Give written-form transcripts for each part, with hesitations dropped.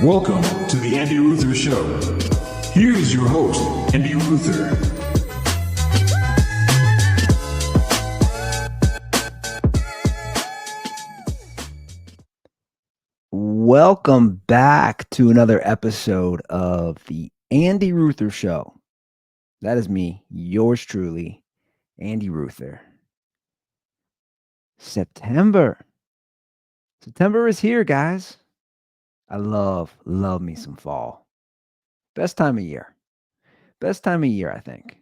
Welcome to the Andy Ruther Show. Here is your host, Andy Ruther. Welcome back to another episode of the Andy Ruther Show. That is me, yours truly, Andy Ruther. September is here, guys. I love me some fall. Best time of year. I think.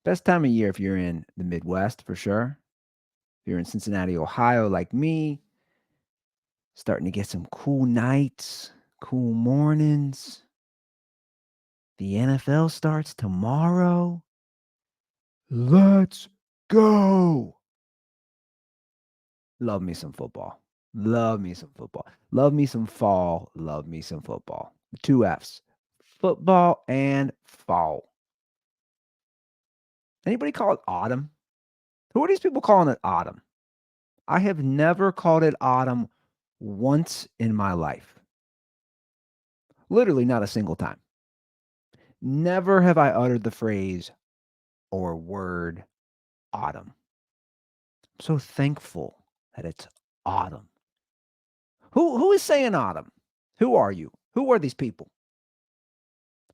Best time of year if you're in the Midwest, for sure. If you're in Cincinnati, Ohio, like me, starting to get some cool nights, cool mornings. The NFL starts tomorrow. Let's go. Love me some football. Love me some football. Love me some fall. Love me some football. Two F's. Football and fall. Anybody call it autumn? Who are these people calling it autumn? I have never called it autumn once in my life. Literally not a single time. Never have I uttered the phrase or word autumn. I'm so thankful that it's autumn. Who is saying autumn? Who are you? Who are these people?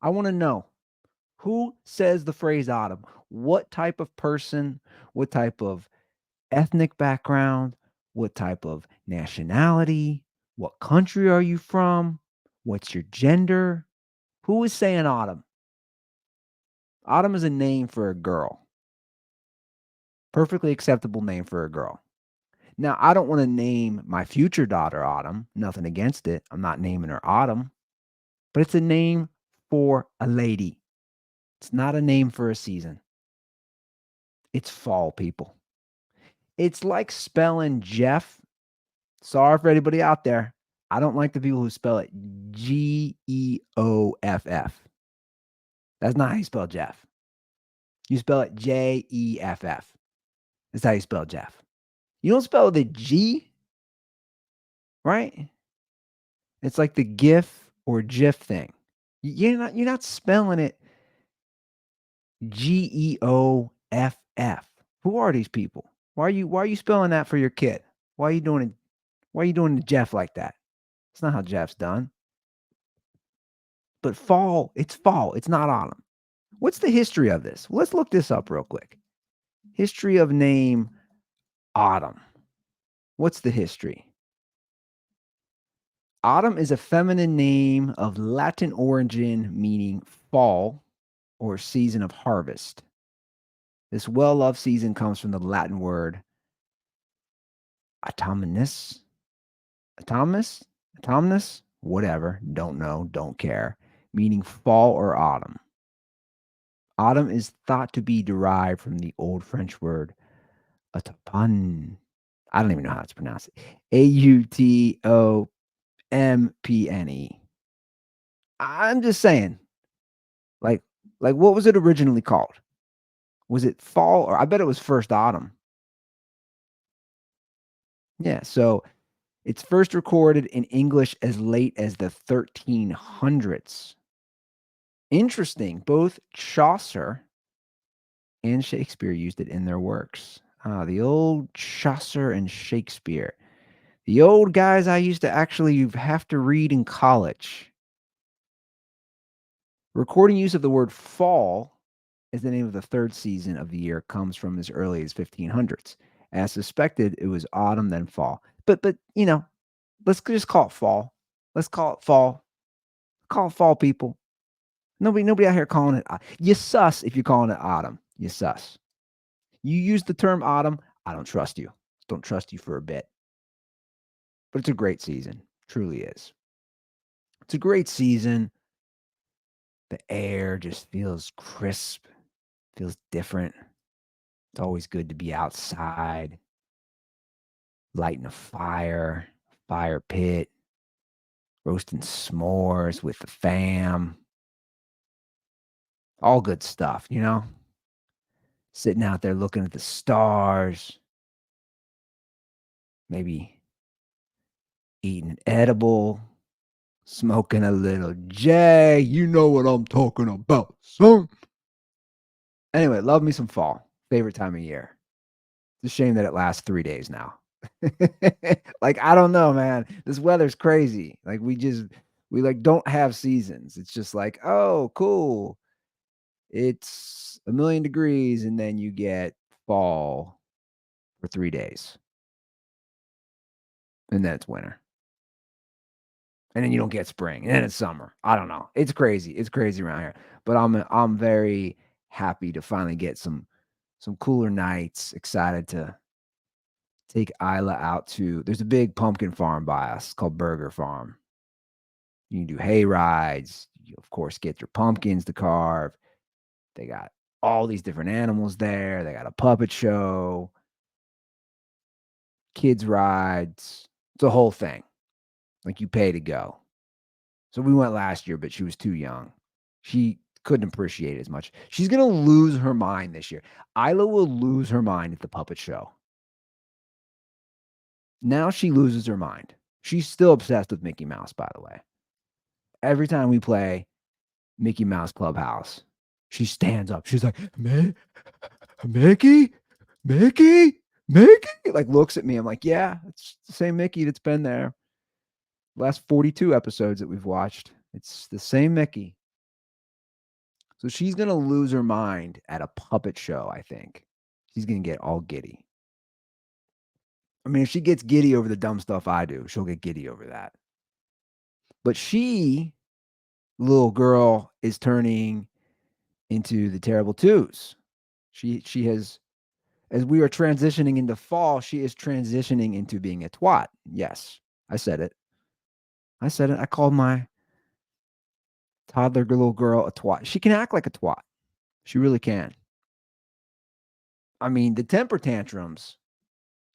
I want to know. Who says the phrase autumn? What type of person? What type of ethnic background? What type of nationality? What country are you from? What's your gender? Who is saying autumn? Autumn is a name for a girl. Perfectly acceptable name for a girl. Now, I don't want to name my future daughter Autumn. Nothing against it. I'm not naming her Autumn. But it's a name for a lady. It's not a name for a season. It's fall, people. It's like spelling Jeff. Sorry for anybody out there. I don't like the people who spell it Geoff. That's not how you spell Jeff. You spell it Jeff. That's how you spell Jeff. You don't spell the G, right? It's like the GIF or GIF thing. You're not spelling it Geoff. Who are these people? Why are you spelling that for your kid? Why are you doing it? Why are you doing the Jeff like that? It's not how Jeff's done. But fall, it's fall. It's not autumn. What's the history of this? Well, let's look this up real quick. History of name autumn. What's the history? Autumn is a feminine name of Latin origin meaning fall or season of harvest. This well-loved season comes from the Latin word autumnus, whatever, don't know, don't care, meaning fall or autumn. Autumn is thought to be derived from the old French word automne. I don't even know how to pronounce it. Autompne. I'm just saying, like, what was it originally called? Was it fall or I bet it was first autumn? Yeah, so it's first recorded in English as late as the 1300s. Interesting. Both Chaucer and Shakespeare used it in their works. The old Chaucer and Shakespeare. The old guys I used to actually have to read in college. Recording use of the word fall as the name of the third season of the year comes from as early as 1500s. As suspected, it was autumn, then fall. But let's just call it fall. Let's call it fall. Call it fall, people. Nobody out here calling it. You sus if you're calling it autumn. You sus. You use the term autumn. I don't trust you. Don't trust you for a bit. But it's a great season. Truly is. It's a great season. The air just feels crisp, feels different. It's always good to be outside, lighting a fire pit, roasting s'mores with the fam. All good stuff, Sitting out there looking at the stars, maybe eating an edible, Smoking a little J. You know what I'm talking about, son. Anyway, love me some fall. Favorite time of year. It's a shame that it lasts 3 days now. Like, I don't know, man. This weather's crazy. Like, we, like, don't have seasons. It's just like, "Oh, cool. It's a million degrees," and then you get fall for 3 days, and then it's winter, and then you don't get spring, and then it's summer. I don't know. It's crazy. It's crazy around here, but I'm very happy to finally get some cooler nights, excited to take Isla out to there's a big pumpkin farm by us called Burger Farm. You can do hay rides. You, of course, get your pumpkins to carve. They got all these different animals there. They got a puppet show, kids rides. It's a whole thing. Like you pay to go. So we went last year, but she was too young. She couldn't appreciate it as much. She's gonna lose her mind this year. Isla will lose her mind at the puppet show. Now she loses her mind. She's still obsessed with Mickey Mouse, by the way. Every time we play Mickey Mouse Clubhouse, she stands up. She's like, Mickey, Mickey, Mickey. Like looks at me. I'm like, yeah, it's the same Mickey that's been there. Last 42 episodes that we've watched. It's the same Mickey. So she's gonna lose her mind at a puppet show, I think. She's gonna get all giddy. I mean, if she gets giddy over the dumb stuff I do, she'll get giddy over that. But she, little girl, is turning into the terrible twos. She has as we are transitioning into fall, she is transitioning into being a twat. Yes, I said it. I said it. I called my toddler little girl a twat. She can act like a twat. She really can. I mean, the temper tantrums,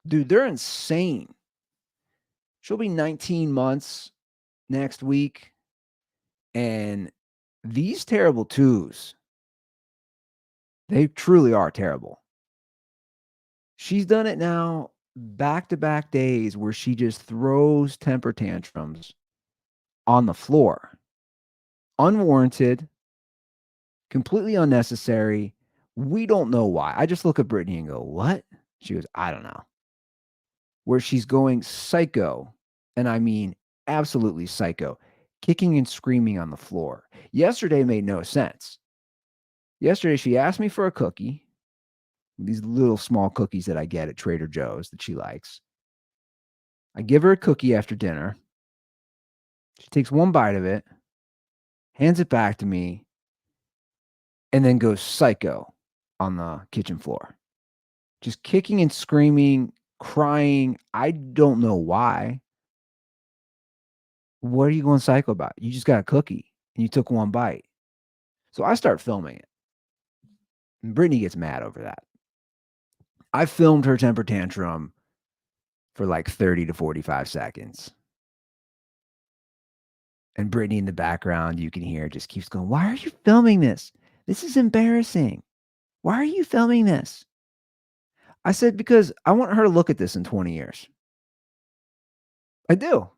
dude, they're insane. She'll be 19 months next week. And these terrible twos, they truly are terrible. She's done it now back to back days where she just throws temper tantrums on the floor. Unwarranted, completely unnecessary. We don't know why. I just look at Brittany and go, "What?" She goes, "I don't know." Where she's going psycho, and I mean absolutely psycho, kicking and screaming on the floor. Yesterday made no sense. Yesterday, she asked me for a cookie, these little small cookies that I get at Trader Joe's that she likes. I give her a cookie after dinner. She takes one bite of it, hands it back to me, and then goes psycho on the kitchen floor. Just kicking and screaming, crying. I don't know why. What are you going psycho about? You just got a cookie and you took one bite. So I start filming it. And Brittany gets mad over that. I filmed her temper tantrum for like 30 to 45 seconds. And Brittany in the background, you can hear, just keeps going, "Why are you filming this? This is embarrassing. Why are you filming this?" I said, "Because I want her to look at this in 20 years. I do.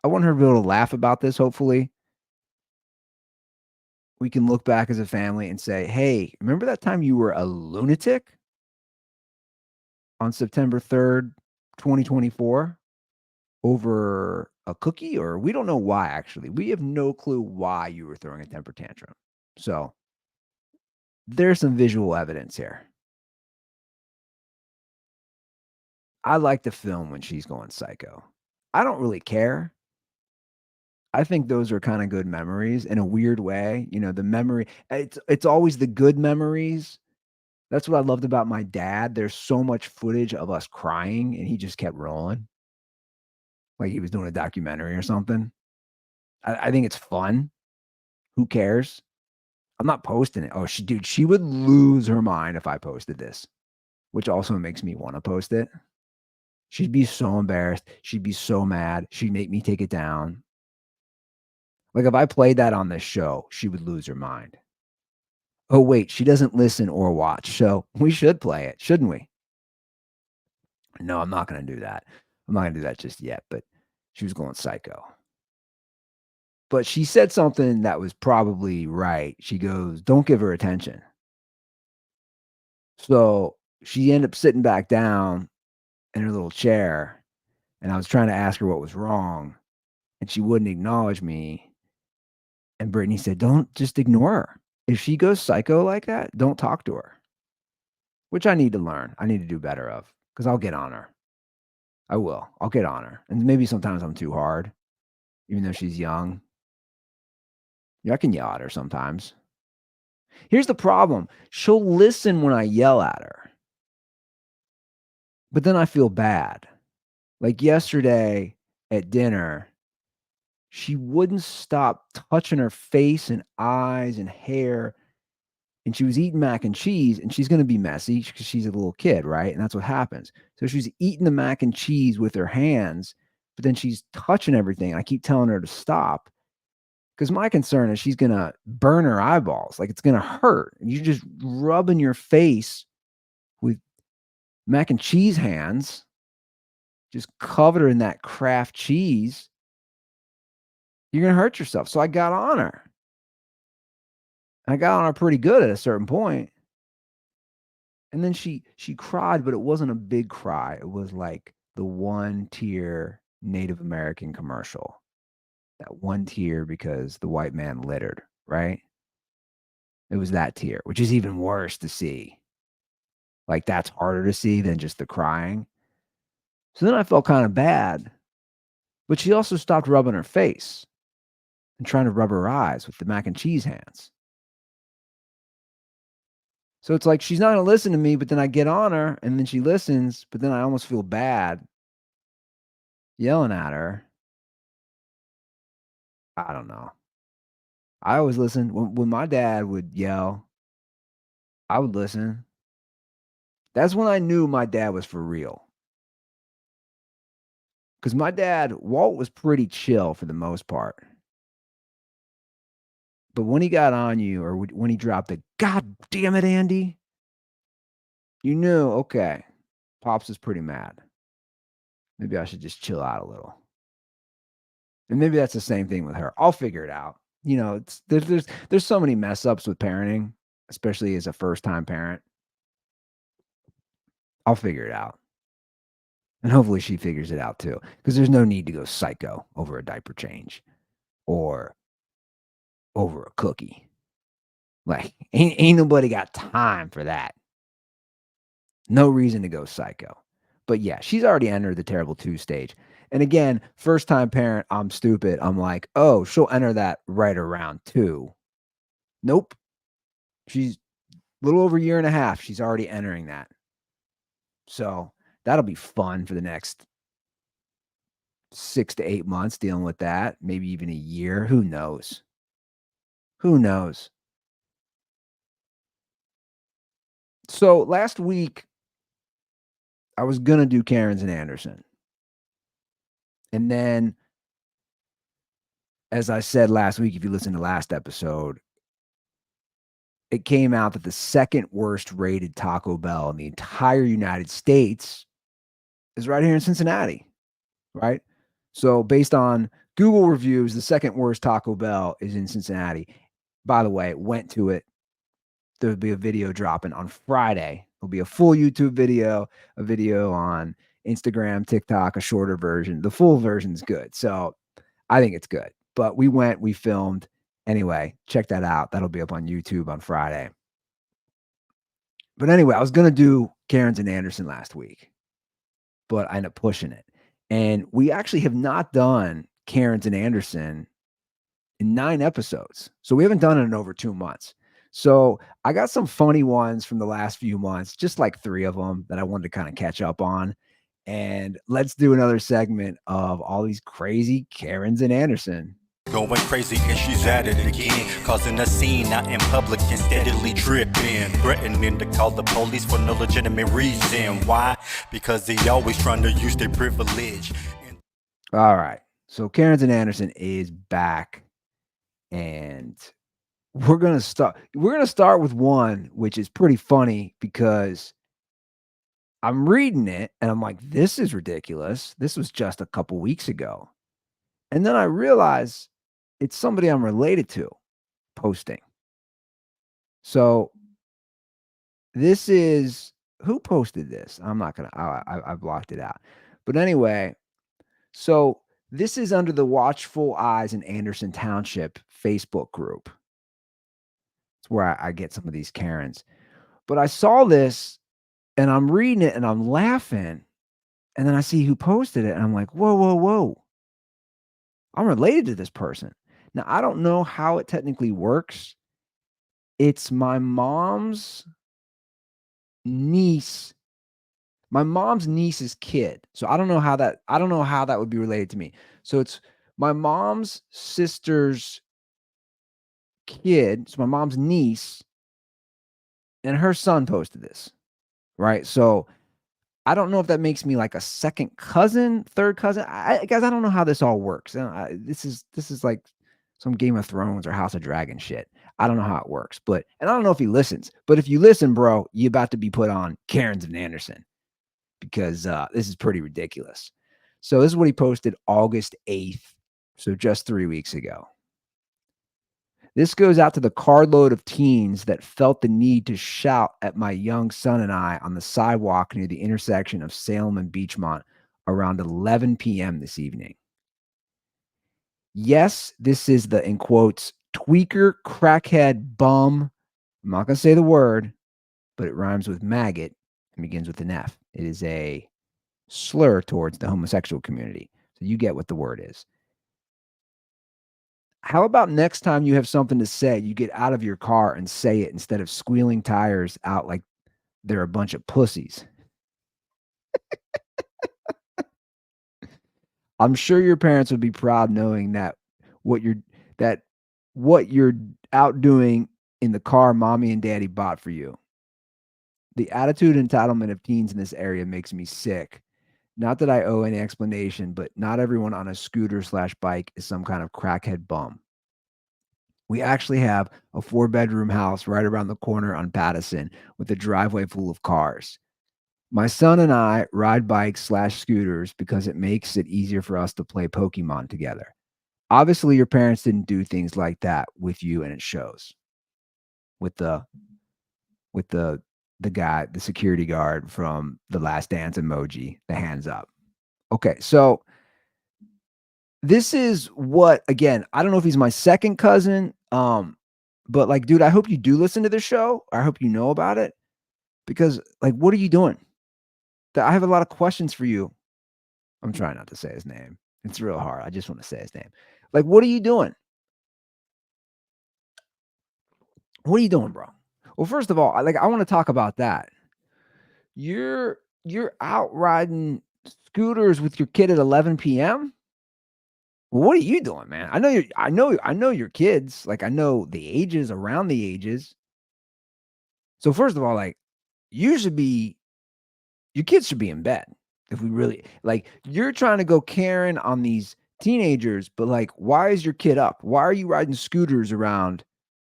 I want her to be able to laugh about this, hopefully. We can look back as a family and say, hey, remember that time you were a lunatic on September 3rd, 2024 over a cookie? Or we don't know why, actually. We have no clue why you were throwing a temper tantrum. So there's some visual evidence here. I like to film when she's going psycho. I don't really care. I think those are kinda good memories in a weird way, the memory it's always the good memories. That's what I loved about my dad. There's so much footage of us crying, and he just kept rolling, like he was doing a documentary or something. I think it's fun. Who cares? I'm not posting it. Oh, she would lose her mind if I posted this, which also makes me wanna post it. She'd be so embarrassed. She'd be so mad. She'd make me take it down. Like, if I played that on this show, she would lose her mind. Oh, wait, she doesn't listen or watch, so we should play it, shouldn't we? No, I'm not gonna do that. I'm not gonna do that just yet, but she was going psycho. But she said something that was probably right. She goes, "Don't give her attention." So she ended up sitting back down in her little chair, and I was trying to ask her what was wrong, and she wouldn't acknowledge me. And Brittany said, "Don't just ignore her. If she goes psycho like that, don't talk to her," which I need to learn. I need to do better of because I'll get on her. I will. I'll get on her. And maybe sometimes I'm too hard, even though she's young. Yeah, I can yell at her sometimes. Here's the problem, she'll listen when I yell at her, but then I feel bad. Like yesterday at dinner, she wouldn't stop touching her face and eyes and hair, and she was eating mac and cheese, and she's gonna be messy because she's a little kid, right? And that's what happens. So she's eating the mac and cheese with her hands, but then she's touching everything. I keep telling her to stop because my concern is she's gonna burn her eyeballs, like, it's gonna hurt, and you're just rubbing your face with mac and cheese hands, just covered in that Kraft cheese. You're gonna hurt yourself. So I got on her. I got on her pretty good at a certain point, and then she cried, but it wasn't a big cry. It was like the one tear Native American commercial. That one tear because the white man littered, right? It was that tear, which is even worse to see. Like, that's harder to see than just the crying. So then I felt kinda bad, but she also stopped rubbing her face and trying to rub her eyes with the mac and cheese hands. So it's like she's not gonna listen to me, but then I get on her and then she listens, but then I almost feel bad yelling at her. I don't know. I always listen. When my dad would yell, I would listen. That's when I knew my dad was for real. Because my dad, Walt, was pretty chill for the most part. But when he got on you or when he dropped the "God damn it, Andy," you knew, okay, Pops is pretty mad. Maybe I should just chill out a little. And maybe that's the same thing with her. I'll figure it out. You know, it's there's so many mess ups with parenting, especially as a first time parent. I'll figure it out. And hopefully she figures it out too. Because there's no need to go psycho over a diaper change or over a cookie. Like, ain't nobody got time for that. No reason to go psycho. But yeah, she's already entered the terrible two stage. And again, first time parent, I'm stupid. I'm like, oh, she'll enter that right around two. Nope. She's a little over a year and a half. She's already entering that. So that'll be fun for the next 6 to 8 months dealing with that. Maybe even a year. Who knows? Who knows? So last week, I was going to do Karen's and Anderson. And then, as I said last week, if you listen to last episode, it came out that the second worst rated Taco Bell in the entire United States is right here in Cincinnati, right? So, based on Google reviews, the second worst Taco Bell is in Cincinnati. By the way, went to it. There'll be a video dropping on Friday. There'll be a full YouTube video, a video on Instagram, TikTok, a shorter version. The full version's good. So I think it's good. But we went, we filmed. Anyway, check that out. That'll be up on YouTube on Friday. But anyway, I was going to do Karen's and Anderson last week, but I ended up pushing it. And we actually have not done Karen's and Anderson in 9 episodes. So we haven't done it in over 2 months. So I got some funny ones from the last few months, just like 3 of them that I wanted to kind of catch up on. And let's do another segment of all these crazy Karens and Anderson. Going crazy and she's at it again, causing a scene out in public and steadily tripping, threatening to call the police for no legitimate reason. Why? Because they always trying to use their privilege. All right. So Karens and Anderson is back, and we're gonna start with one which is pretty funny because I'm reading it and I'm like, this is ridiculous. This was just a couple weeks ago. And then I realize it's somebody I'm related to posting. So this is who posted this? I'm not gonna. I blocked it out. But anyway, so this is under the Watchful Eyes in Anderson Township Facebook group. It's where I get some of these Karens. But I saw this and I'm reading it and I'm laughing. And then I see who posted it and I'm like, whoa, whoa, whoa. I'm related to this person. Now, I don't know how it technically works. It's my mom's niece, my mom's niece's kid. So I don't know how that would be related to me. So it's my mom's sister's kid. It's my mom's niece, and her son posted this, right? So I don't know if that makes me like a second cousin, third cousin. Guys, I don't know how this all works. This is like some Game of Thrones or House of Dragon shit. I don't know how it works, and I don't know if he listens. But if you listen, bro, you about to be put on Karens and Anderson because this is pretty ridiculous. So this is what he posted August 8th, so just 3 weeks ago. This goes out to the carload of teens that felt the need to shout at my young son and I on the sidewalk near the intersection of Salem and Beachmont around 11 p.m. this evening. Yes, this is the, in quotes, tweaker, crackhead, bum. I'm not going to say the word, but it rhymes with maggot and begins with an F. It is a slur towards the homosexual community. So you get what the word is. How about next time you have something to say, you get out of your car and say it instead of squealing tires out like they're a bunch of pussies? I'm sure your parents would be proud knowing that what you're that what you're out doing in the car mommy and daddy bought for you. The attitude and entitlement of teens in this area makes me sick. Not that I owe any explanation, but not everyone on a scooter/bike is some kind of crackhead bum. We actually have a 4-bedroom house right around the corner on Pattison with a driveway full of cars. My son and I ride bikes/scooters because it makes it easier for us to play Pokemon together. Obviously, your parents didn't do things like that with you, and it shows. With the guy, the security guard from The Last Dance emoji, the hands up. Okay, so this is what, again, I don't know if he's my second cousin, but like, dude, I hope you do listen to this show. I hope you know about it because, like, what are you doing? I have a lot of questions for you. I'm trying not to say his name. It's real hard. I just want to say his name. Like, what are you doing? What are you doing, bro? Well, first of all, I want to talk about that. You're out riding scooters with your kid at 11 p.m. Well, what are you doing, man? I know your kids. Like, I know the ages, around the ages. So first of all, like, you should be your kids should be in bed. If we really like, you're trying to go Karen on these teenagers, but like, why is your kid up? Why are you riding scooters around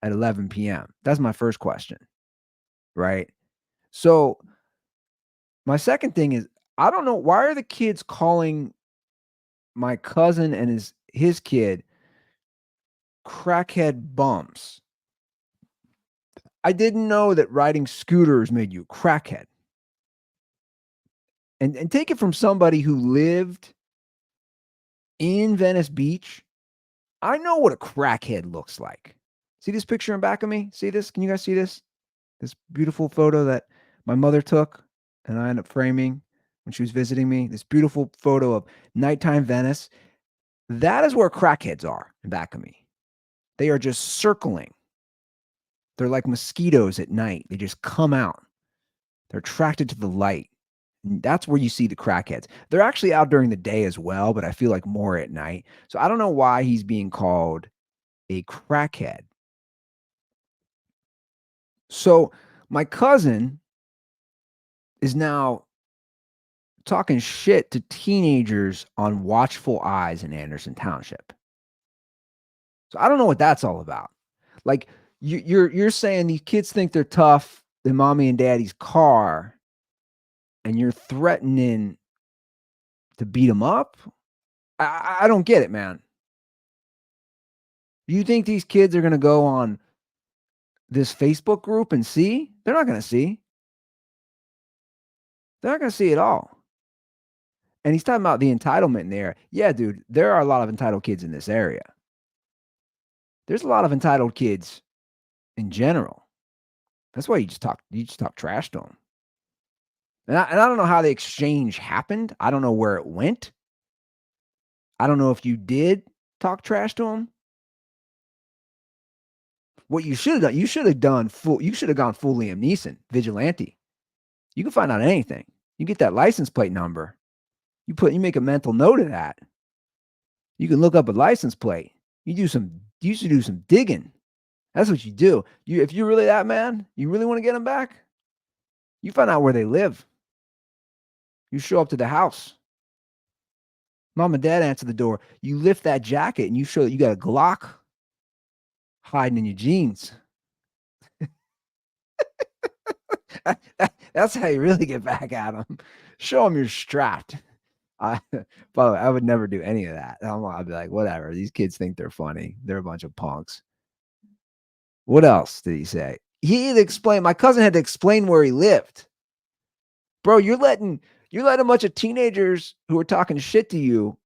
at 11 p.m.? That's my first question, right? So my second thing is, I don't know, why are the kids calling my cousin and his kid crackhead bums? I didn't know that riding scooters made you a crackhead. And take it from somebody who lived in Venice Beach. I know what a crackhead looks like. See this picture in back of me? See this? Can you guys see this? This beautiful photo that my mother took and I ended up framing when she was visiting me. This beautiful photo of nighttime Venice. That is where crackheads are in back of me. They are just circling. They're like mosquitoes at night. They just come out. They're attracted to the light. That's where you see the crackheads. They're actually out during the day as well, but I feel like more at night. So I don't know why he's being called a crackhead. So my cousin is now talking shit to teenagers on Watchful Eyes in Anderson Township. So I don't know what that's all about. Like, you're saying these kids think they're tough in mommy and daddy's car, and you're threatening to beat them up. I don't get it, man. You think these kids are going to go on this Facebook group and see? They're not going to see. They're not going to see it all. And he's talking about the entitlement in there. Yeah, dude, there are a lot of entitled kids in this area. There's a lot of entitled kids in general. That's why you just talk trash to them. And I don't know how the exchange happened. I don't know where it went. I don't know if you did talk trash to them. What you should have done, you should have gone full Liam Neeson, Vigilante. You can find out anything. You get that license plate number. You make a mental note of that. You can look up a license plate. You should do some digging. That's what you do. If you're really that man, you really want to get them back, you find out where they live. You show up to the house. Mom and dad answer the door. You lift that jacket and you show that you got a Glock hiding in your jeans. That's how you really get back at them. Show them you're strapped. By the way, I would never do any of that. I'd be like, whatever. These kids think they're funny. They're a bunch of punks. What else did he say? He had to explain. My cousin had to explain where he lived. Bro, you're letting a bunch of teenagers who are talking shit to you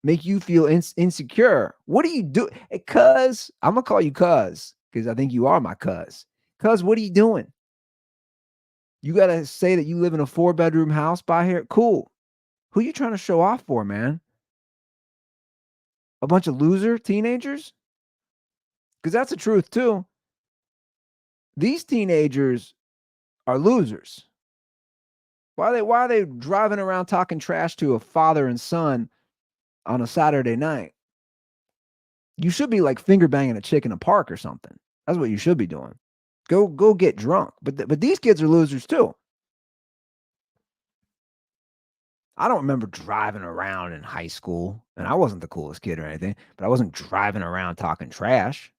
make you feel insecure. What do you do? Hey, cuz, I'm going to call you cuz because I think you are my cuz. Cuz, what are you doing? You got to say that you live in a 4-bedroom house by here? Cool. Who you trying to show off for, man? A bunch of loser teenagers? Because that's the truth, too. These teenagers are losers. Why are they driving around talking trash to a father and son on a Saturday night? You should be like finger banging a chick in a park or something. That's what you should be doing. Go get drunk. But these kids are losers too. I don't remember driving around in high school, and I wasn't the coolest kid or anything, but I wasn't driving around talking trash.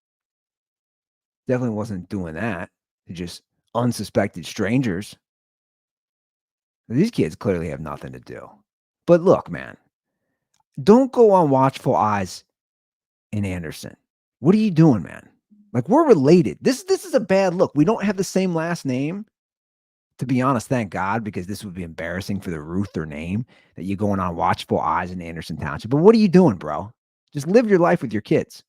Definitely wasn't doing that to just unsuspected strangers. These kids clearly have nothing to do. But look, man, don't go on watchful eyes in Anderson. What are you doing, man? Like, we're related. This is a bad look. We don't have the same last name. To be honest, thank God, because this would be embarrassing for the Ruther name that you're going on watchful eyes in Anderson Township. But what are you doing, bro? Just live your life with your kids.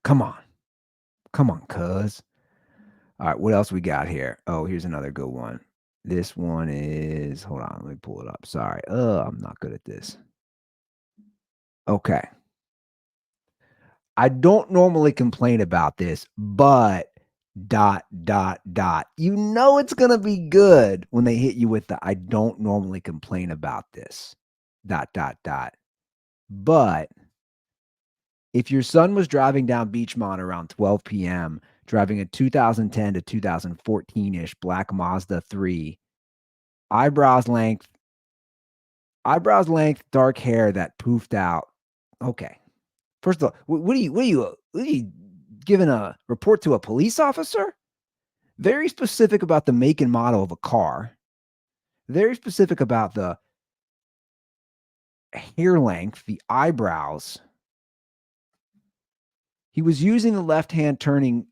Come on. Come on, cuz. All right, what else we got here? Oh, here's another good one. This one is, hold on, let me pull it up. Sorry. I'm not good at this. Okay. I don't normally complain about this, but ... You know it's going to be good when they hit you with the I don't normally complain about this ... But if your son was driving down Beachmont around 12 p.m., driving a 2010 to 2014-ish black Mazda 3, eyebrows length, dark hair that poofed out. Okay. First of all, what are you giving a report to a police officer? Very specific about the make and model of a car. Very specific about the hair length, the eyebrows. He was using the left-hand turning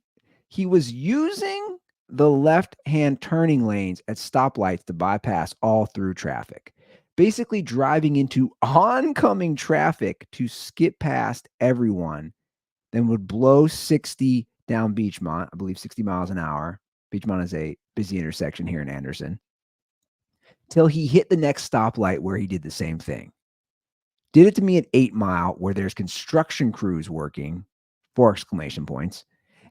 lanes at stoplights to bypass all through traffic. Basically driving into oncoming traffic to skip past everyone, then would blow 60 down Beachmont, I believe 60 miles an hour. Beachmont is a busy intersection here in Anderson. Till he hit the next stoplight where he did the same thing. Did it to me at 8 Mile where there's construction crews working, 4 exclamation points,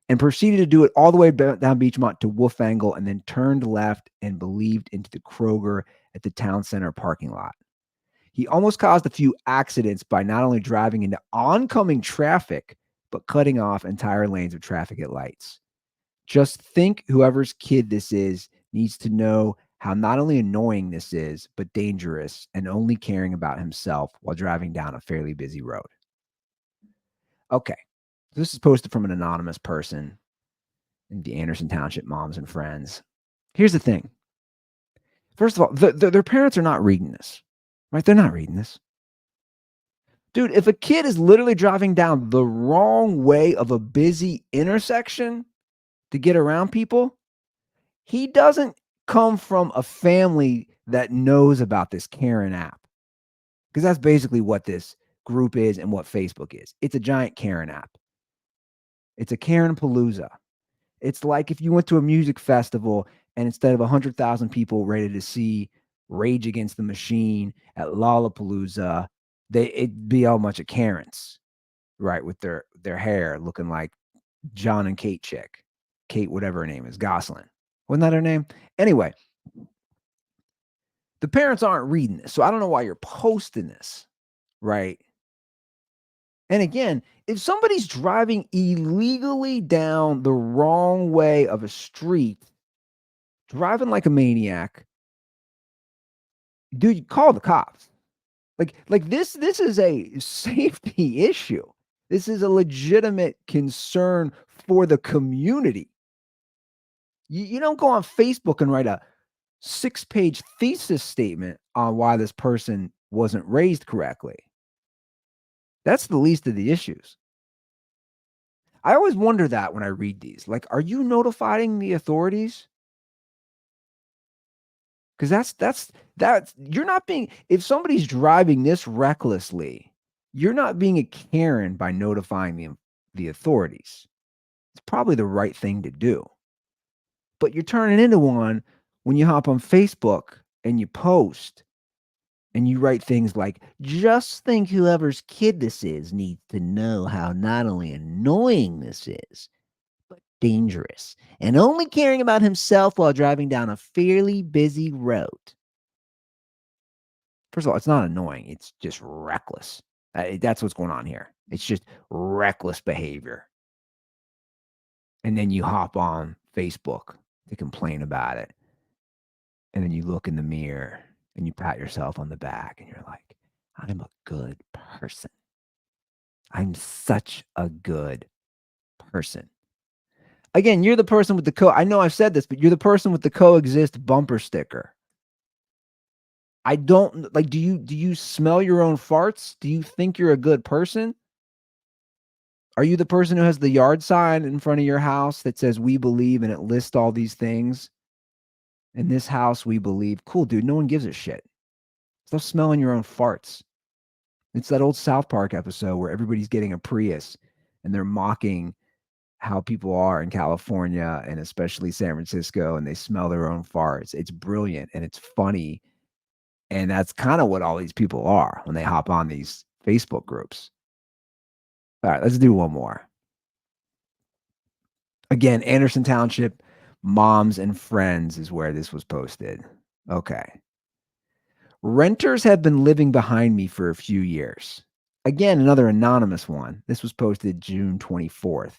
and proceeded to do it all the way down Beachmont to Wolf Angle and then turned left and believed into the Kroger at the town center parking lot. He almost caused a few accidents by not only driving into oncoming traffic, but cutting off entire lanes of traffic at lights. Just think whoever's kid this is needs to know how not only annoying this is, but dangerous and only caring about himself while driving down a fairly busy road. Okay. This is posted from an anonymous person in the Anderson Township Moms and Friends. Here's the thing. First of all, their parents are not reading this, right? They're not reading this. Dude, if a kid is literally driving down the wrong way of a busy intersection to get around people, he doesn't come from a family that knows about this Karen app. Because that's basically what this group is and what Facebook is. It's a giant Karen app. It's a Karen Palooza. It's like if you went to a music festival and instead of 100,000 people ready to see Rage Against the Machine at Lollapalooza, it'd be a bunch of Karens, right, with their hair looking like John and Kate chick. Kate, whatever her name is, Gosselin. Wasn't that her name? Anyway, the parents aren't reading this, so I don't know why you're posting this, right? And again, if somebody's driving illegally down the wrong way of a street, driving like a maniac, dude, you call the cops. Like this is a safety issue. This is a legitimate concern for the community. You don't go on Facebook and write a 6-page thesis statement on why this person wasn't raised correctly. That's the least of the issues. I always wonder that when I read these. Like, are you notifying the authorities? Because that's you're not being, if somebody's driving this recklessly, you're not being a Karen by notifying the authorities. It's probably the right thing to do. But you're turning into one when you hop on Facebook and you post and you write things like, just think whoever's kid this is needs to know how not only annoying this is, but dangerous, and only caring about himself while driving down a fairly busy road. First of all, it's not annoying. It's just reckless. That's what's going on here. It's just reckless behavior. And then you hop on Facebook to complain about it. And then you look in the mirror and you pat yourself on the back and you're like, I'm a good person. I'm such a good person. Again, you're the person with the I know I've said this, but you're the person with the coexist bumper sticker. I don't like, do you smell your own farts? Do you think you're a good person? Are you the person who has the yard sign in front of your house that says we believe and it lists all these things? In this house, we believe. Cool, dude. No one gives a shit. Stop smelling your own farts. It's that old South Park episode where everybody's getting a Prius and they're mocking how people are in California and especially San Francisco, and they smell their own farts. It's brilliant and it's funny. And that's kind of what all these people are when they hop on these Facebook groups. All right, let's do one more. Again, Anderson Township, Moms and Friends is where this was posted. Okay. Renters have been living behind me for a few years. Again, another anonymous one. This was posted June 24th.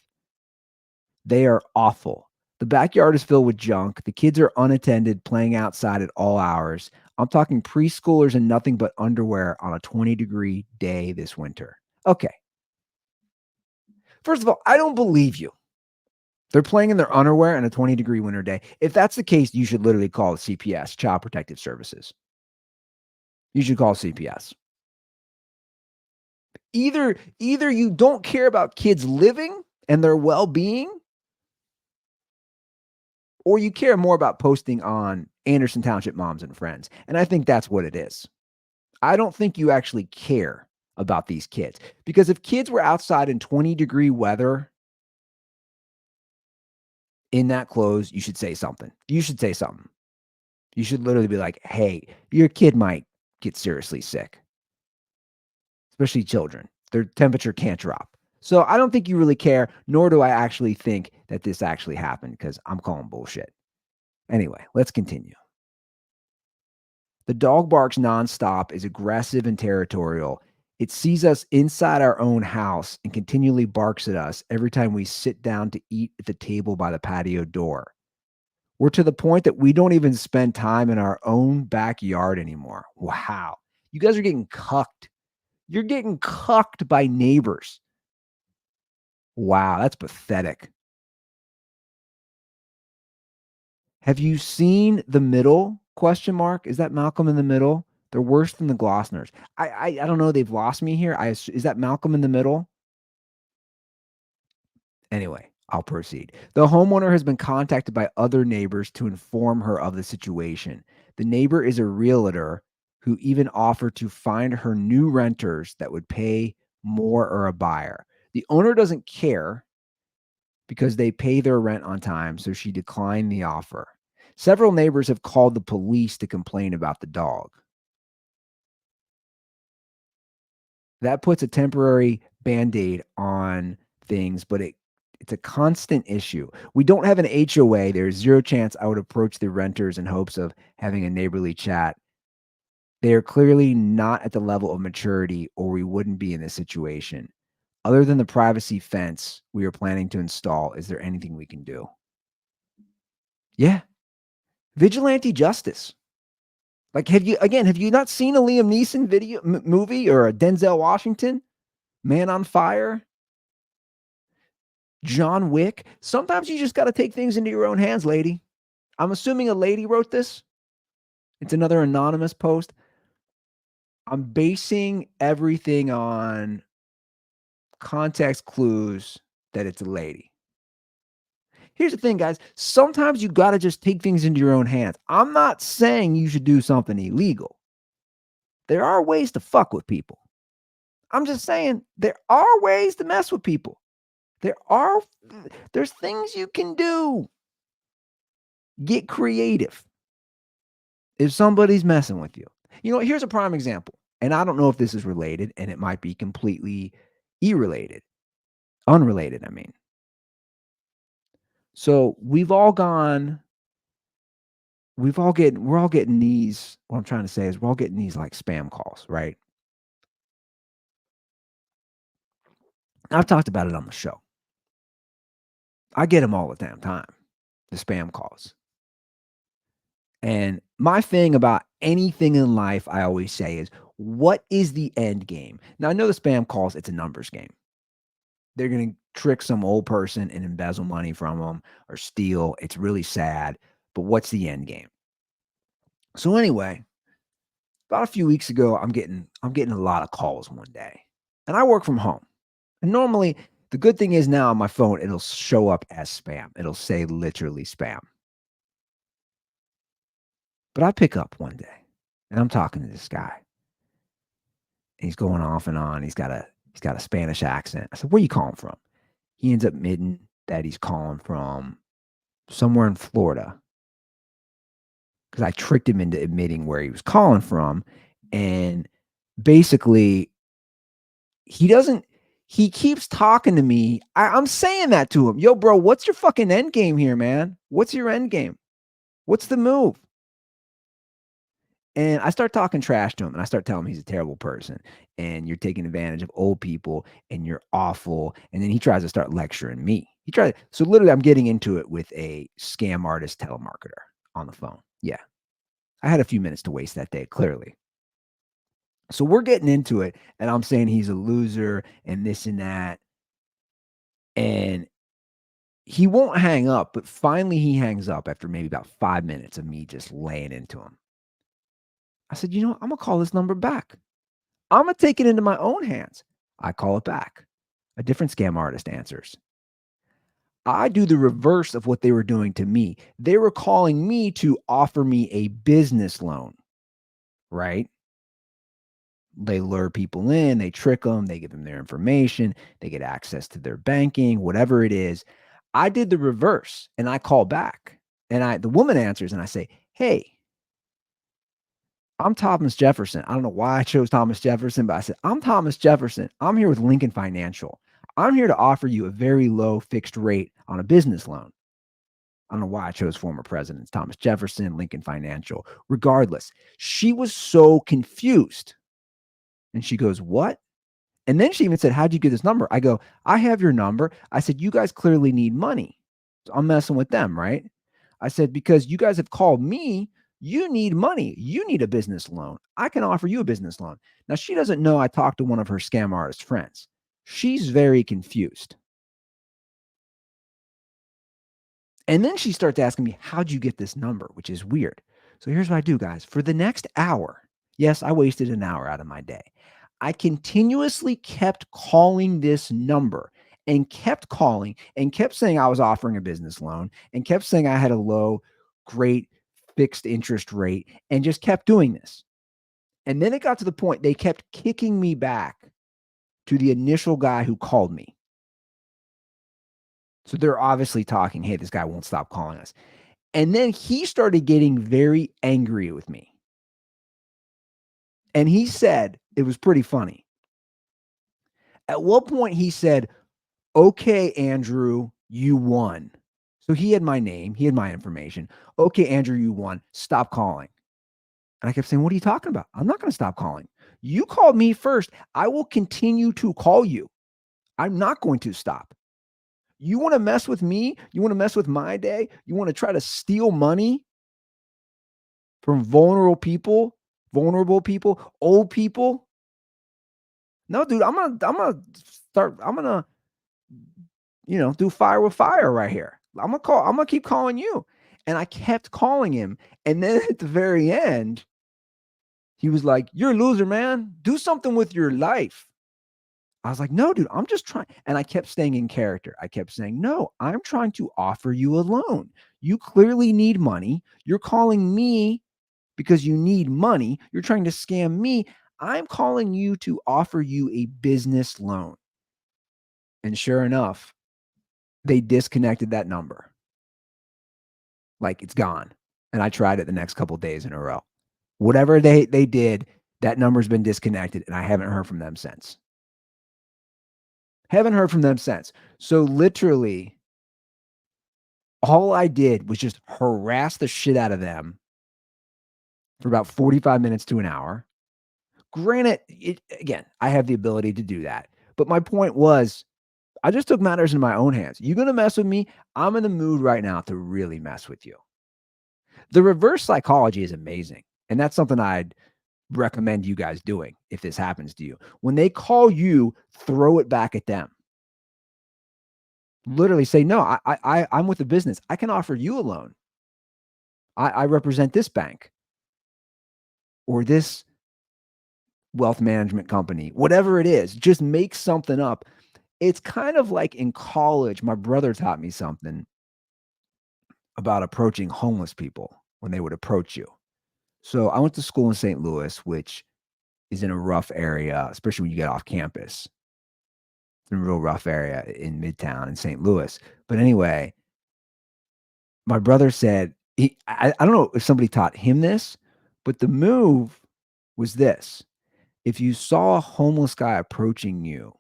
They are awful. The backyard is filled with junk. The kids are unattended, playing outside at all hours. I'm talking preschoolers in nothing but underwear on a 20-degree day this winter. Okay. First of all, I don't believe you. They're playing in their underwear on a 20-degree winter day. If that's the case, you should literally call CPS, Child Protective Services. You should call CPS. Either you don't care about kids living and their well-being, or you care more about posting on Anderson Township Moms and Friends. And I think that's what it is. I don't think you actually care about these kids. Because if kids were outside in 20-degree weather in that clothes, you should say something. You should say something. You should literally be like, hey, your kid might get seriously sick. Especially children. Their temperature can't drop. So I don't think you really care, nor do I actually think that this actually happened, because I'm calling bullshit. Anyway, let's continue. The dog barks nonstop, is aggressive and territorial. It sees us inside our own house and continually barks at us every time we sit down to eat at the table by the patio door. We're to the point that we don't even spend time in our own backyard anymore. Wow. You guys are getting cucked. You're getting cucked by neighbors. Wow, that's pathetic. Have you seen The Middle? Question mark. Is that Malcolm in the Middle? They're worse than the Glossners. I don't know. They've lost me here. Is that Malcolm in the Middle? Anyway, I'll proceed. The homeowner has been contacted by other neighbors to inform her of the situation. The neighbor is a realtor who even offered to find her new renters that would pay more or a buyer. The owner doesn't care because they pay their rent on time, so she declined the offer. Several neighbors have called the police to complain about the dog. That puts a temporary band-aid on things, but it's a constant issue. We don't have an HOA. There's zero chance I would approach the renters in hopes of having a neighborly chat. They are clearly not at the level of maturity, or we wouldn't be in this situation. Other than the privacy fence we are planning to install, is there anything we can do? Yeah. Vigilante justice. Like, have you not seen a Liam Neeson movie or a Denzel Washington? Man on Fire? John Wick? Sometimes you just got to take things into your own hands, lady. I'm assuming a lady wrote this. It's another anonymous post. I'm basing everything on context clues that it's a lady. Here's the thing, guys. Sometimes you got to just take things into your own hands. I'm not saying you should do something illegal. There are ways to fuck with people. I'm just saying there are ways to mess with people. There's things you can do. Get creative. If somebody's messing with you. You know, here's a prime example. And I don't know if this is related, and it might be completely unrelated, I mean. So we're all getting these, what I'm trying to say is we're all getting these like spam calls, right? I've talked about it on the show. I get them all the damn time, the spam calls. And my thing about anything in life, I always say is, what is the end game? Now, I know the spam calls, it's a numbers game. They're going to trick some old person and embezzle money from them or steal. It's really sad. But what's the end game? So anyway, about a few weeks ago, I'm getting a lot of calls one day. And I work from home. And normally, the good thing is now on my phone, it'll show up as spam. It'll say literally spam. But I pick up one day and I'm talking to this guy. And he's going off and on. He's got a Spanish accent. I said, "Where you calling from?" He ends up admitting that he's calling from somewhere in Florida. Because I tricked him into admitting where he was calling from. And basically, he keeps talking to me. I'm saying that to him. Yo, bro, what's your fucking end game here, man? What's your end game? What's the move? And I start talking trash to him, and I start telling him he's a terrible person and you're taking advantage of old people and you're awful. And then he tries to start lecturing me. So literally I'm getting into it with a scam artist telemarketer on the phone. Yeah. I had a few minutes to waste that day, clearly. So we're getting into it, and I'm saying he's a loser and this and that. And he won't hang up, but finally he hangs up after maybe about 5 minutes of me just laying into him. I said, I'm going to call this number back. I'm going to take it into my own hands. I call it back. A different scam artist answers. I do the reverse of what they were doing to me. They were calling me to offer me a business loan, right? They lure people in, they trick them, they give them their information, they get access to their banking, whatever it is. I did the reverse, and I call back, and the woman answers, and I say, "Hey, I'm Thomas Jefferson." I don't know why I chose Thomas Jefferson, but I said, "I'm Thomas Jefferson. I'm here with Lincoln Financial. I'm here to offer you a very low fixed rate on a business loan." I don't know why I chose former presidents, Thomas Jefferson, Lincoln Financial. Regardless, she was so confused. And she goes, "What?" And then she even said, "How'd you get this number?" I go, "I have your number." I said, "You guys clearly need money." So I'm messing with them, right? I said, "Because you guys have called me, you need money. You need a business loan. I can offer you a business loan." Now, she doesn't know I talked to one of her scam artist friends. She's very confused. And then she starts asking me, "How'd you get this number?" Which is weird. So here's what I do, guys. For the next hour, Yes, I wasted an hour out of my day. I continuously kept calling this number and kept calling and kept saying I was offering a business loan and kept saying I had a low, great fixed interest rate and just kept doing this. And then it got to the point they kept kicking me back to the initial guy who called me. So they're obviously talking, hey, this guy won't stop calling us. And then he started getting very angry with me. And he said, it was pretty funny. At one point, he said, okay, Andrew, you won. So he had my name, he had my information. Okay, Andrew, you won. Stop calling. And I kept saying, what are you talking about? I'm not going to stop calling. You called me first. I will continue to call you. I'm not going to stop. You want to mess with me? You want to mess with my day? You want to try to steal money from vulnerable people, old people? No, dude, I'm gonna do fire with fire right here. I'm gonna keep calling you. And I kept calling him. And then at the very end, he was like, you're a loser, man. Do something with your life. I was like, no, dude, I'm just trying. And I kept staying in character. I kept saying, no, I'm trying to offer you a loan. You clearly need money. You're calling me because you need money. You're trying to scam me. I'm calling you to offer you a business loan. And sure enough, they disconnected that number. Like it's gone. And I tried it the next couple of days in a row. Whatever they did, that number's been disconnected and I haven't heard from them since. So literally, all I did was just harass the shit out of them for about 45 minutes to an hour. Granted, again, I have the ability to do that. But my point was, I just took matters in my own hands. You're going to mess with me? I'm in the mood right now to really mess with you. The reverse psychology is amazing. And that's something I'd recommend you guys doing if this happens to you. When they call you, throw it back at them. Literally say, no, I'm with the business. I can offer you a loan. I represent this bank or this wealth management company, whatever it is. Just make something up. It's kind of like in college, my brother taught me something about approaching homeless people when they would approach you. So I went to school in St. Louis, which is in a rough area, especially when you get off campus. It's in a real rough area in Midtown in St. Louis. But anyway, my brother said, I don't know if somebody taught him this, but the move was this. If you saw a homeless guy approaching you,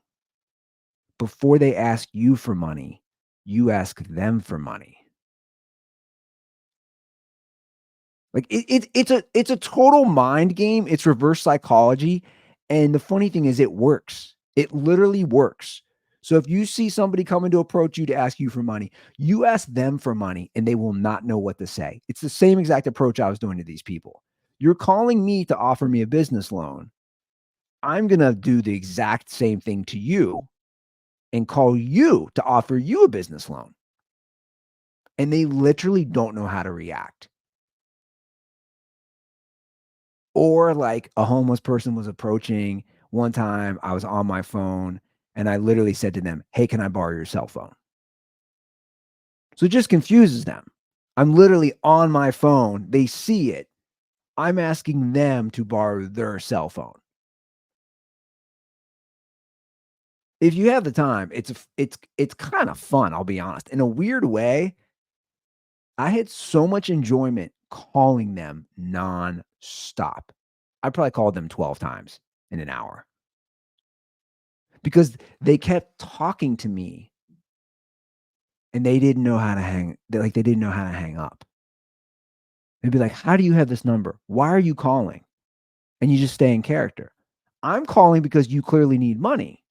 before they ask you for money, you ask them for money. Like it's a total mind game. It's reverse psychology. And the funny thing is it works. It literally works. So if you see somebody coming to approach you to ask you for money, you ask them for money and they will not know what to say. It's the same exact approach I was doing to these people. You're calling me to offer me a business loan. I'm going to do the exact same thing to you and call you to offer you a business loan. And they literally don't know how to react. Or like a homeless person was approaching. One time I was on my phone and I literally said to them, hey, can I borrow your cell phone? So it just confuses them. I'm literally on my phone. They see it. I'm asking them to borrow their cell phone. If you have the time, it's kind of fun, I'll be honest. In a weird way, I had so much enjoyment calling them nonstop. I probably called them 12 times in an hour because they kept talking to me and they didn't know how to they didn't know how to hang up. They'd be like, how do you have this number? Why are you calling? And you just stay in character. I'm calling because you clearly need money.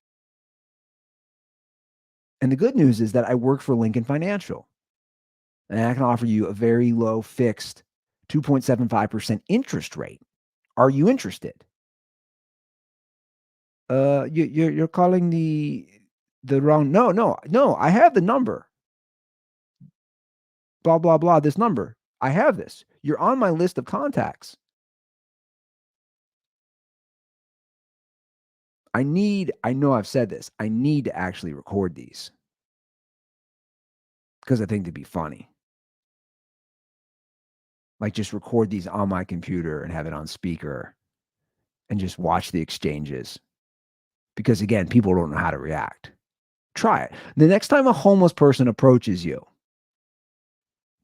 And the good news is that I work for Lincoln Financial. And I can offer you a very low fixed 2.75% interest rate. Are you interested? You're calling the wrong. No. I have the number. Blah blah blah. This number. I have this. You're on my list of contacts. I know I've said this. I need to actually record these because I think they'd be funny. Like just record these on my computer and have it on speaker and just watch the exchanges. Because again, people don't know how to react. Try it. The next time a homeless person approaches you,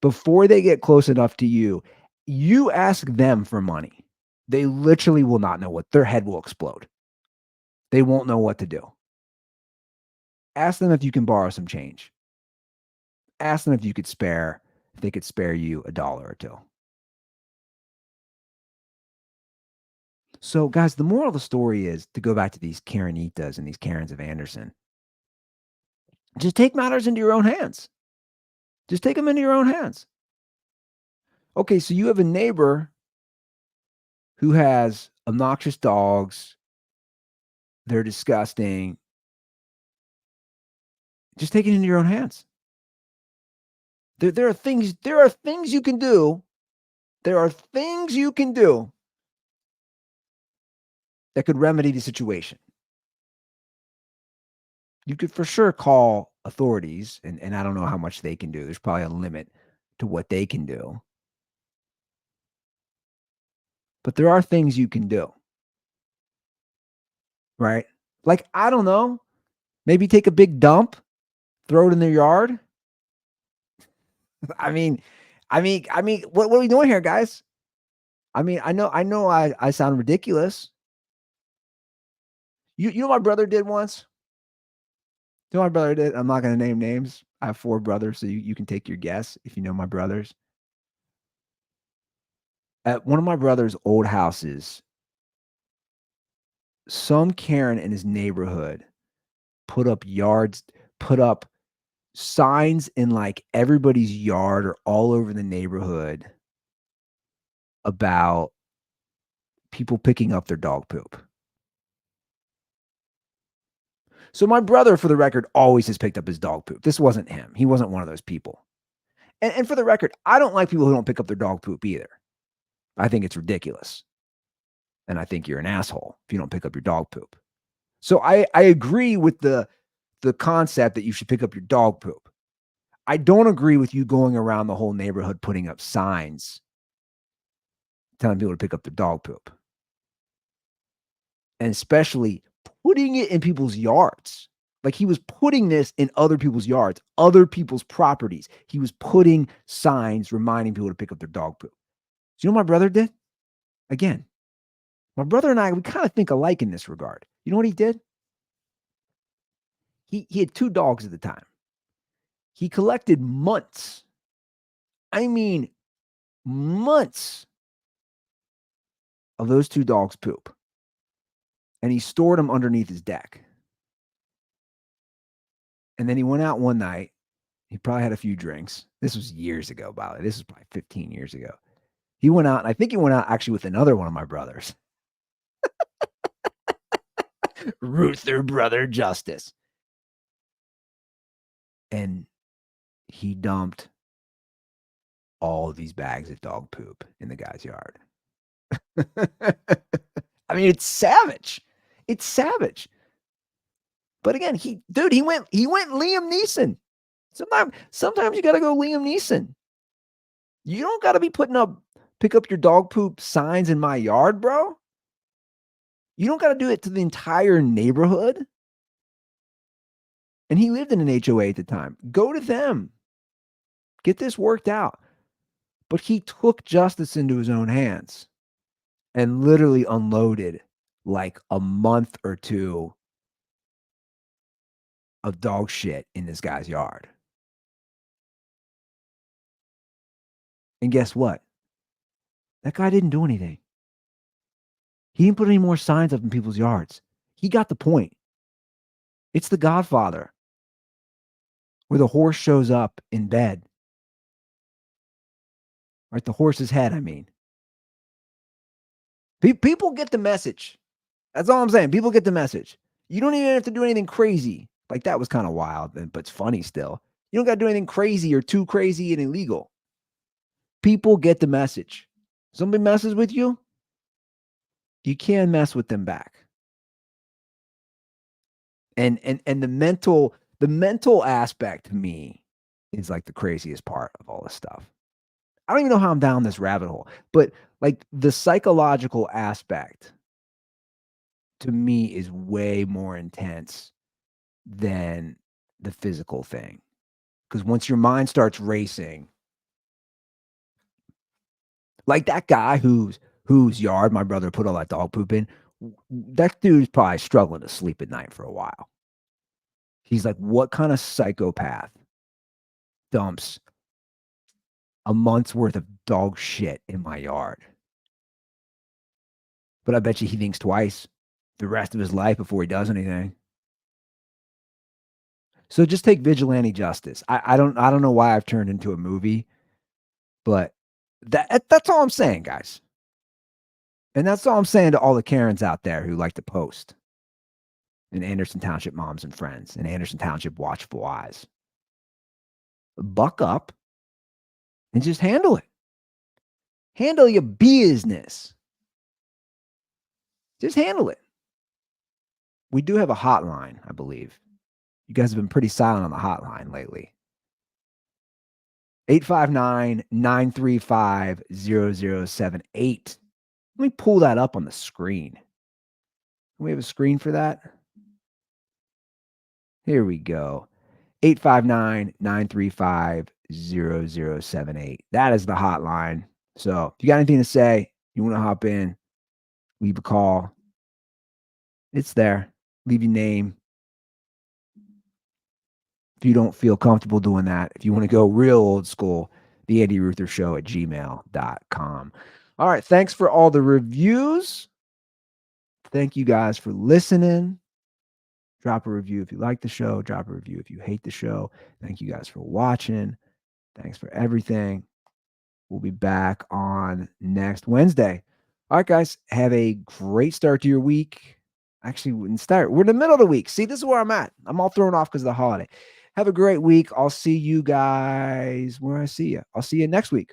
before they get close enough to you, you ask them for money. They literally will not know what, their head will explode. They won't know what to do. Ask them if you can borrow some change. Ask them if they could spare you $1 or $2. So, guys, the moral of the story is, to go back to these Karenitas and these Karens of Anderson, just take matters into your own hands. Just take them into your own hands. Okay, so you have a neighbor who has obnoxious dogs. They're disgusting. Just take it into your own hands. There are things you can do. There are things you can do that could remedy the situation. You could for sure call authorities, and I don't know how much they can do. There's probably a limit to what they can do. But there are things you can do. Right? Like, I don't know, maybe take a big dump, throw it in their yard. I mean, what are we doing here, guys? I mean, I know I sound ridiculous. You know what my brother did once? You know what my brother did? I'm not going to name names. I have 4 brothers, so you can take your guess if you know my brothers. At one of my brother's old houses, some Karen in his neighborhood put up signs in like everybody's yard or all over the neighborhood about people picking up their dog poop. So my brother, for the record, always has picked up his dog poop. This wasn't him. He wasn't one of those people. And for the record, I don't like people who don't pick up their dog poop either. I think it's ridiculous. And I think you're an asshole if you don't pick up your dog poop. So I agree with the concept that you should pick up your dog poop. I don't agree with you going around the whole neighborhood putting up signs telling people to pick up their dog poop. And especially putting it in people's yards. Like, he was putting this in other people's yards, other people's properties. He was putting signs reminding people to pick up their dog poop. So you know what my brother did? Again, my brother and I, we kind of think alike in this regard. You know what he did? He had 2 dogs at the time. He collected months. I mean, months of those 2 dogs' poop. And he stored them underneath his deck. And then he went out one night. He probably had a few drinks. This was years ago, by the way. This was probably 15 years ago. He went out, and I think he went out actually with another one of my brothers. Ruther brother Justice. And he dumped all of these bags of dog poop in the guy's yard. I mean, it's savage. It's savage. But again, he went Liam Neeson. Sometimes you got to go Liam Neeson. You don't got to be pick up your dog poop signs in my yard, bro. You don't got to do it to the entire neighborhood. And he lived in an HOA at the time. Go to them. Get this worked out. But he took justice into his own hands and literally unloaded like a month or 2 of dog shit in this guy's yard. And guess what? That guy didn't do anything. He didn't put any more signs up in people's yards. He got the point. It's The Godfather, where the horse shows up in bed. Right? The horse's head, I mean. People get the message. That's all I'm saying. People get the message. You don't even have to do anything crazy. Like, that was kind of wild, but it's funny still. You don't got to do anything crazy or too crazy and illegal. People get the message. Somebody messes with you, you can't mess with them back. And the mental aspect to me is like the craziest part of all this stuff. I don't even know how I'm down this rabbit hole, but like the psychological aspect to me is way more intense than the physical thing. Because once your mind starts racing, like that guy whose yard my brother put all that dog poop in, that dude's probably struggling to sleep at night for a while. He's like, what kind of psychopath dumps a month's worth of dog shit in my yard? But I bet you he thinks twice the rest of his life before he does anything. So just take vigilante justice. I don't know why I've turned into a movie, but that's all I'm saying, guys. And that's all I'm saying to all the Karens out there who like to post in Anderson Township moms and friends and Anderson Township watchful eyes. Buck up and just handle it. Handle your business. Just handle it. We do have a hotline, I believe. You guys have been pretty silent on the hotline lately. 859-935-0078. Let me pull that up on the screen. Do we have a screen for that? Here we go. 859-935-0078. That is the hotline. So if you got anything to say, you want to hop in, leave a call. It's there. Leave your name. If you don't feel comfortable doing that, if you want to go real old school, the Andy Ruther Show at gmail.com. All right. Thanks for all the reviews. Thank you guys for listening. Drop a review if you like the show. Drop a review if you hate the show. Thank you guys for watching. Thanks for everything. We'll be back on next Wednesday. All right, guys. Have a great start to your week. Actually, we're in the middle of the week. See, this is where I'm at. I'm all thrown off because of the holiday. Have a great week. I'll see you guys where I see you. I'll see you next week.